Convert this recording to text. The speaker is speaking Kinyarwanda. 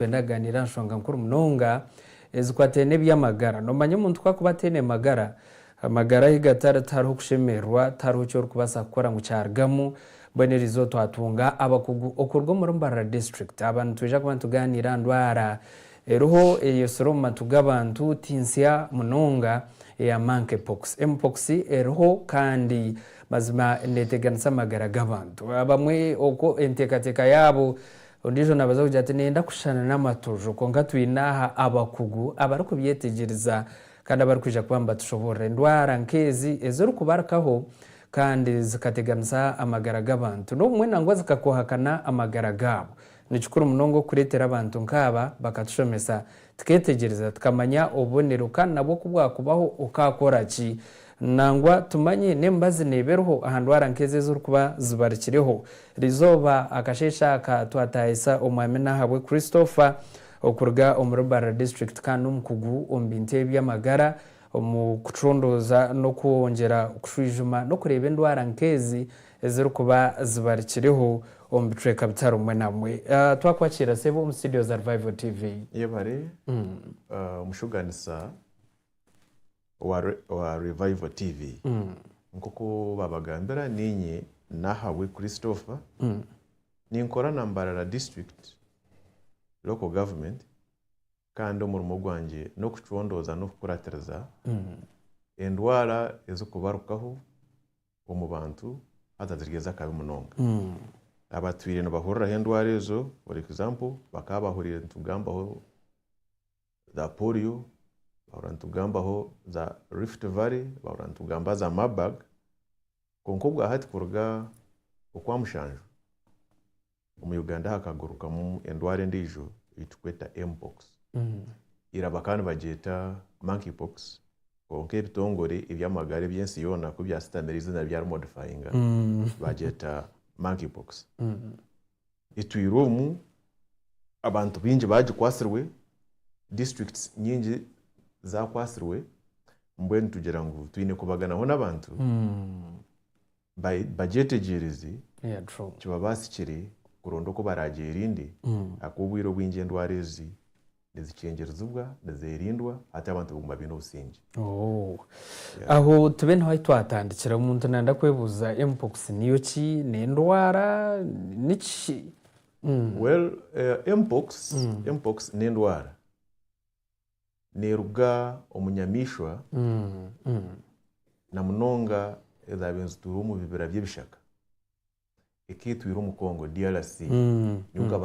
bendaganira nshonga nkuru munonga ezikwatene by'amagara no manye umuntu twakubatene amagara higatara taro kushemerwa taro cyo kubasa gukora mu cyargamu bonerizo twatunga abakugu okurwo muri Mbara district abantu tuje kubantu ganira ndwara eroho eyosoroma tugabantu tinsia munonga ya monkeypox mpox eroho kandi mazima neteganisa amagara gabantu abamwe oko entekateka yabo ondijo nabaza kujya ati nenda kushana n'amatojo ko ngatwinaha abakugu abari kubyetegereza kandi abari kwija kubamba tushobora ndwara nkezi ezuru kubarakaho kandi zikateganisa amagara gabantu no mwe nangwa zikakohakana amagara gabo nikikuru munongo kuretera abantu nkaba bakatushomesa tuketegereza tukamanya obonero kandi nabo kubwakubaho ukakora ki nangwa tumanye nembazi neberoho ahandwara nkeze zuru kuba zibarikireho rizoba akashesha ka twatahisa omwamena habwe Christopher okurga Oburweire district kandi umukugu ombinte by'amagara omukucondoza no kuongera kushwijuma no kureba indwara nkezi zuru kuba zibarikireho ombitreka bitaro mwe namwe twakwakira sebo mu studio za Revival TV yebare mushuganisa wa Revival TV nkoko babagambira ninye nahawe Christopher ninkora na Mbara district local government kandi umurimo gwanje no kucondoza no kuratereza endwara ezukubarukaho mu bantu atazigeza kabe munonga abatwire no bahurira endwara ezo for example bakabahurira tugambaho za polio barantugambaho za Rift Valley barantugamba za Marburg konkobwa hati kurga okwamushanjo mu Uganda hakaguruka mu endwara ndijo itukweta mpox irabakana bageta monkeypox konke bitongore ibyamagare byensi yona ku bya stamerize na bya modifying bageta monkeypox itwirumu abantu bingi baje kwasirwe districts nyingi za kwasirwe mbweni tugera ngo twine kubaganaho n'abantu bajetegerizi kibabasikire kurondo ko baragiye irindi akubwiro bw'inge ndwarezi nezicengerezubwa nezerindwa ati abantu buguma bino busingi aho tube ntaho twatandikira umuntu nanda kwebuza mpox niyo ki nendwara niki well mpox nendwara neruga omunyamishwa na munonga ezabenzu turu mu bibera by'ibishaka ikitwira mu Kongo DRC